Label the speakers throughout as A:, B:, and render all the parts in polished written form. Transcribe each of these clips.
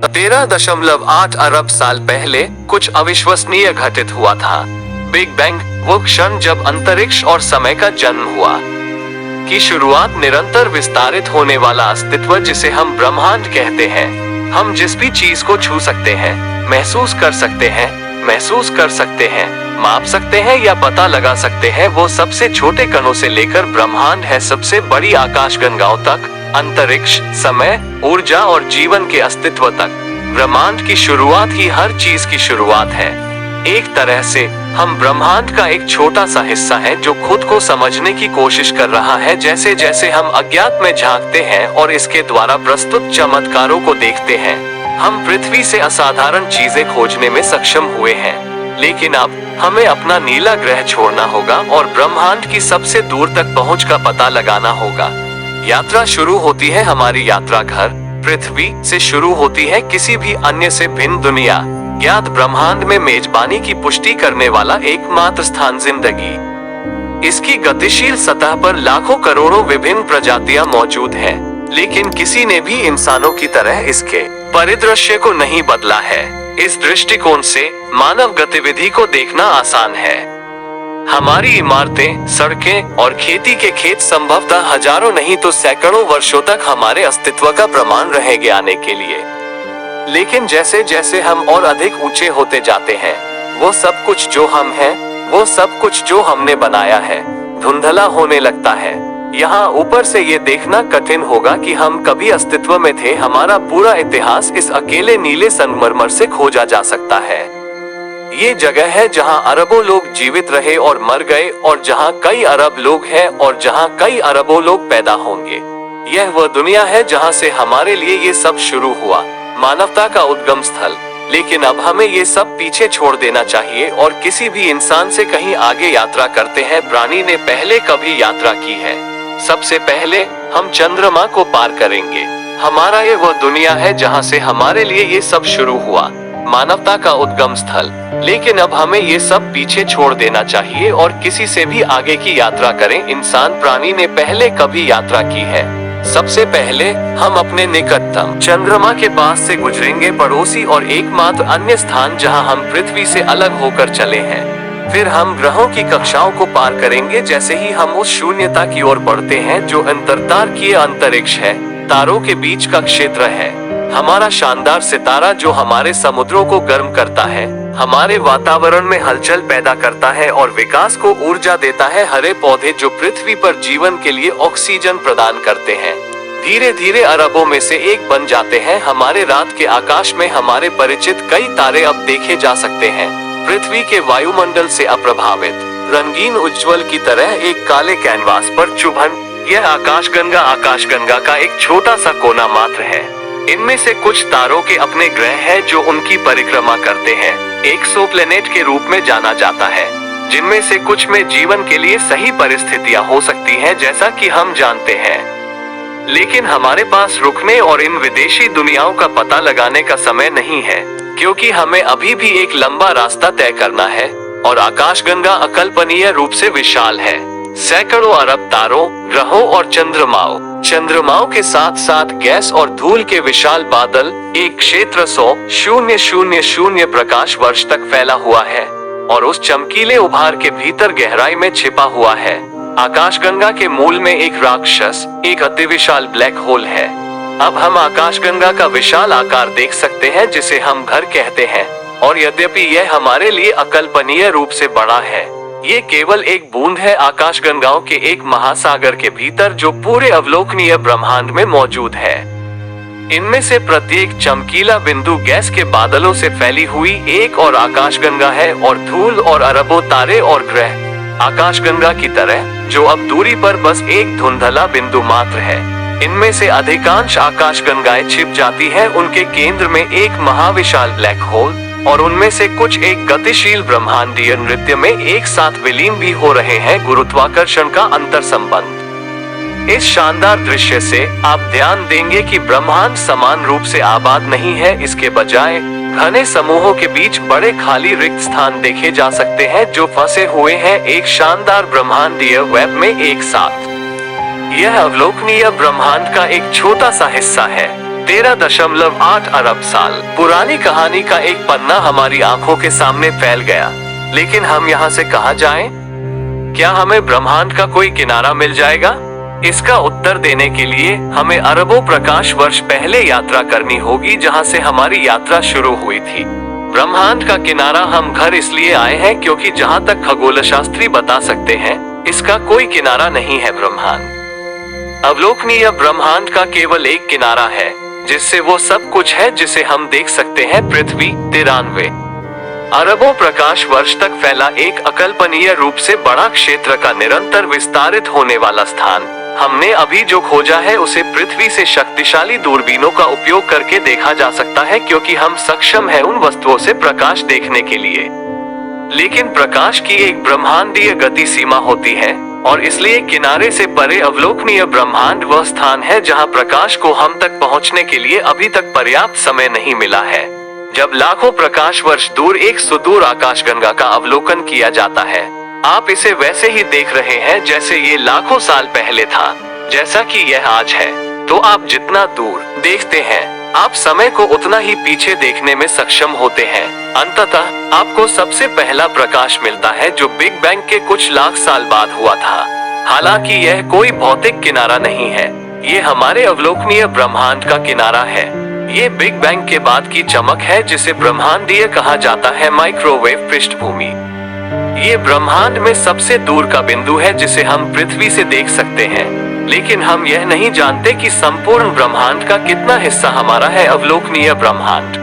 A: 13.8 अरब साल पहले कुछ अविश्वसनीय घटित हुआ था। बिग बैंग, वो क्षण जब अंतरिक्ष और समय का जन्म हुआ, की शुरुआत निरंतर विस्तारित होने वाला अस्तित्व जिसे हम ब्रह्मांड कहते हैं। हम जिस भी चीज को छू सकते हैं, महसूस कर सकते हैं, माप सकते हैं या पता लगा सकते हैं, वो सबसे छोटे कणों से लेकर ब्रह्मांड है सबसे बड़ी आकाशगंगाओं तक, अंतरिक्ष, समय, ऊर्जा और जीवन के अस्तित्व तक। ब्रह्मांड की शुरुआत ही हर चीज की शुरुआत है। एक तरह से हम ब्रह्मांड का एक छोटा सा हिस्सा है जो खुद को समझने की कोशिश कर रहा है। जैसे जैसे हम अज्ञात में झांकते हैं और इसके द्वारा प्रस्तुत चमत्कारों को देखते हैं, हम पृथ्वी से असाधारण चीजें खोजने में सक्षम हुए हैं। लेकिन अब हमें अपना नीला ग्रह छोड़ना होगा और ब्रह्मांड की सबसे दूर तक पहुंच का पता लगाना होगा। यात्रा शुरू होती है हमारी यात्रा घर पृथ्वी से शुरू होती है, किसी भी अन्य से भिन्न दुनिया, ज्ञात ब्रह्मांड में मेजबानी की पुष्टि करने वाला एकमात्र स्थान जिंदगी। इसकी गतिशील सतह पर लाखों करोड़ों विभिन्न प्रजातियां मौजूद हैं, लेकिन किसी ने भी इंसानों की तरह इसके परिदृश्य को नहीं बदला है। इस दृष्टिकोण से मानव गतिविधि को देखना आसान है। हमारी इमारतें, सड़कें और खेती के खेत संभवतः हजारों नहीं तो सैकड़ों वर्षों तक हमारे अस्तित्व का प्रमाण रहेंगे आने के लिए। लेकिन जैसे जैसे हम और अधिक ऊंचे होते जाते हैं, वो सब कुछ जो हम हैं, वो सब कुछ जो हमने बनाया है, धुंधला होने लगता है। यहाँ ऊपर से ये देखना कठिन होगा कि हम कभी अस्तित्व में थे। हमारा पूरा इतिहास इस अकेले नीले संगमरमर से खोजा जा सकता है। ये जगह है जहाँ अरबों लोग जीवित रहे और मर गए, और जहाँ कई अरब लोग हैं और जहाँ कई अरबों लोग पैदा होंगे। यह वह दुनिया है जहाँ से हमारे लिए ये सब शुरू हुआ, मानवता का उद्गम स्थल। लेकिन अब हमें ये सब पीछे छोड़ देना चाहिए और किसी भी इंसान से कहीं आगे यात्रा करते हैं प्राणी ने पहले कभी यात्रा की है। सबसे पहले हम चंद्रमा को पार करेंगे। हमारा ये वह दुनिया है जहाँ से हमारे लिए ये सब शुरू हुआ, मानवता का उद्गम स्थल। लेकिन अब हमें ये सब पीछे छोड़ देना चाहिए और किसी से भी आगे की यात्रा करें इंसान प्राणी ने पहले कभी यात्रा की है। सबसे पहले हम अपने निकटतम चंद्रमा के पास से गुजरेंगे, पड़ोसी और एकमात्र अन्य स्थान जहां हम पृथ्वी से अलग होकर चले हैं। फिर हम ग्रहों की कक्षाओं को पार करेंगे। जैसे ही हम उस शून्यता की ओर बढ़ते हैं जो अंतरतारकीय अंतरिक्ष है, तारों के बीच का क्षेत्र है, हमारा शानदार सितारा जो हमारे समुद्रों को गर्म करता है, हमारे वातावरण में हलचल पैदा करता है और विकास को ऊर्जा देता है, हरे पौधे जो पृथ्वी पर जीवन के लिए ऑक्सीजन प्रदान करते हैं, धीरे धीरे अरबों में से एक बन जाते हैं। हमारे रात के आकाश में हमारे परिचित कई तारे अब देखे जा सकते हैं, पृथ्वी के वायुमंडल से अप्रभावित, रंगीन उज्ज्वल की तरह एक काले कैनवास पर चुभन। यह आकाशगंगा का एक छोटा सा कोना मात्र है। इनमें से कुछ तारों के अपने ग्रह हैं जो उनकी परिक्रमा करते हैं, एक्सोप्लैनेट के रूप में जाना जाता है, जिनमें से कुछ में जीवन के लिए सही परिस्थितियां हो सकती हैं जैसा कि हम जानते हैं। लेकिन हमारे पास रुकने और इन विदेशी दुनियाओं का पता लगाने का समय नहीं है, क्योंकि हमें अभी भी एक लंबा रास्ता तय करना है और आकाशगंगा अकल्पनीय रूप से विशाल है। सैकड़ों अरब तारों, ग्रहों और चंद्रमाओं के साथ साथ गैस और धूल के विशाल बादल, एक क्षेत्र 100,000 प्रकाश वर्ष तक फैला हुआ है और उस चमकीले उभार के भीतर गहराई में छिपा हुआ है। आकाशगंगा के मूल में एक राक्षस, एक अति विशाल ब्लैक होल है। अब हम आकाशगंगा का विशाल आकार देख सकते हैं जिसे हम घर कहते हैं, और यद्यपि यह हमारे लिए अकल्पनीय रूप से बड़ा है, ये केवल एक बूंद है आकाशगंगाओं के एक महासागर के भीतर जो पूरे अवलोकनीय ब्रह्मांड में मौजूद है। इनमें से प्रत्येक चमकीला बिंदु गैस के बादलों से फैली हुई एक और आकाशगंगा है, और धूल और अरबों तारे और ग्रह आकाशगंगा की तरह जो अब दूरी पर बस एक धुंधला बिंदु मात्र है। इनमें से अधिकांश आकाशगंगाएं छिप जाती हैं उनके केंद्र में एक महाविशाल ब्लैक होल, और उनमें से कुछ एक गतिशील ब्रह्मांडीय नृत्य में एक साथ विलीन भी हो रहे हैं, गुरुत्वाकर्षण का अंतर संबंध। इस शानदार दृश्य से आप ध्यान देंगे कि ब्रह्मांड समान रूप से आबाद नहीं है, इसके बजाय घने समूहों के बीच बड़े खाली रिक्त स्थान देखे जा सकते हैं जो फंसे हुए हैं एक शानदार ब्रह्मांडीय वेब में एक साथ। यह अवलोकनीय ब्रह्मांड का एक छोटा सा हिस्सा है। 13.8 अरब साल पुरानी कहानी का एक पन्ना हमारी आंखों के सामने फैल गया। लेकिन हम यहाँ से कहाँ जाएं? क्या हमें ब्रह्मांड का कोई किनारा मिल जाएगा? इसका उत्तर देने के लिए हमें अरबों प्रकाश वर्ष पहले यात्रा करनी होगी, जहाँ से हमारी यात्रा शुरू हुई थी। ब्रह्मांड का किनारा हम घर इसलिए आए हैं क्योंकि जहाँ तक खगोलशास्त्री बता सकते हैं, इसका कोई किनारा नहीं है। ब्रह्मांड अवलोकनीय ब्रह्मांड का केवल एक किनारा है, जिससे वो सब कुछ है जिसे हम देख सकते हैं। पृथ्वी 93 अरबों प्रकाश वर्ष तक फैला एक अकल्पनीय रूप से बड़ा क्षेत्र का निरंतर विस्तारित होने वाला स्थान। हमने अभी जो खोजा है उसे पृथ्वी से शक्तिशाली दूरबीनों का उपयोग करके देखा जा सकता है, क्योंकि हम सक्षम हैं उन वस्तुओं से प्रकाश देखने के लिए। लेकिन प्रकाश की एक ब्रह्मांडीय गति सीमा होती है, और इसलिए किनारे से परे अवलोकनीय ब्रह्मांड वह स्थान है जहां प्रकाश को हम तक पहुंचने के लिए अभी तक पर्याप्त समय नहीं मिला है। जब लाखों प्रकाश वर्ष दूर एक सुदूर आकाशगंगा का अवलोकन किया जाता है, आप इसे वैसे ही देख रहे हैं जैसे ये लाखों साल पहले था, जैसा कि यह आज है। तो आप जितना दूर देखते हैं, आप समय को उतना ही पीछे देखने में सक्षम होते हैं। अंततः आपको सबसे पहला प्रकाश मिलता है, जो बिग बैंग के कुछ लाख साल बाद हुआ था। हालांकि यह कोई भौतिक किनारा नहीं है, ये हमारे अवलोकनीय ब्रह्मांड का किनारा है। ये बिग बैंग के बाद की चमक है, जिसे ब्रह्मांडीय कहा जाता है। माइक्रोवेव पृष्ठभूमि ये ब्रह्मांड में सबसे दूर का बिंदु है जिसे हम पृथ्वी से देख सकते हैं, लेकिन हम यह नहीं जानते कि संपूर्ण ब्रह्मांड का कितना हिस्सा हमारा है। अवलोकनीय ब्रह्मांड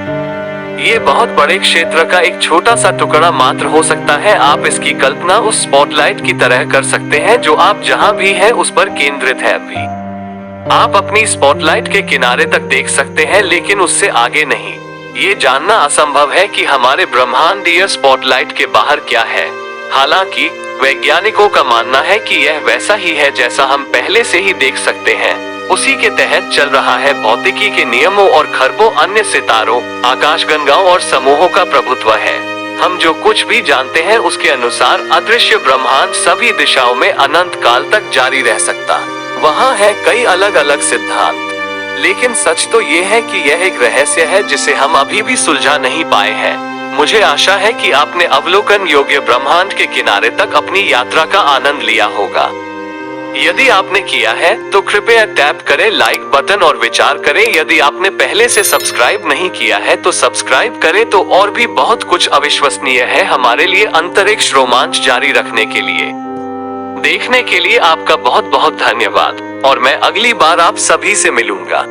A: ये बहुत बड़े क्षेत्र का एक छोटा सा टुकड़ा मात्र हो सकता है। आप इसकी कल्पना उस स्पॉटलाइट की तरह कर सकते हैं जो आप जहां भी हैं उस पर केंद्रित है। अभी आप अपनी स्पॉटलाइट के किनारे तक देख सकते हैं, लेकिन उससे आगे नहीं। ये जानना असंभव है कि हमारे ब्रह्मांडीय स्पॉटलाइट के बाहर क्या है। हालांकि वैज्ञानिकों का मानना है कि यह वैसा ही है जैसा हम पहले से ही देख सकते हैं। उसी के तहत चल रहा है भौतिकी के नियमों और खरबों अन्य सितारों, आकाशगंगाओं और समूहों का प्रभुत्व है। हम जो कुछ भी जानते हैं उसके अनुसार अदृश्य ब्रह्मांड सभी दिशाओं में अनंत काल तक जारी रह सकता। वहाँ है कई अलग अलग सिद्धांत, लेकिन सच तो ये है कि यह एक रहस्य है जिसे हम अभी भी सुलझा नहीं पाए हैं। मुझे आशा है कि आपने अवलोकन योग्य ब्रह्मांड के किनारे तक अपनी यात्रा का आनंद लिया होगा। यदि आपने किया है तो कृपया टैप करें लाइक बटन और विचार करें। यदि आपने पहले से सब्सक्राइब नहीं किया है तो सब्सक्राइब करें। तो और भी बहुत कुछ अविश्वसनीय है हमारे लिए अंतरिक्ष रोमांच जारी रखने के लिए। देखने के लिए आपका बहुत बहुत धन्यवाद, और मैं अगली बार आप सभी से मिलूंगा।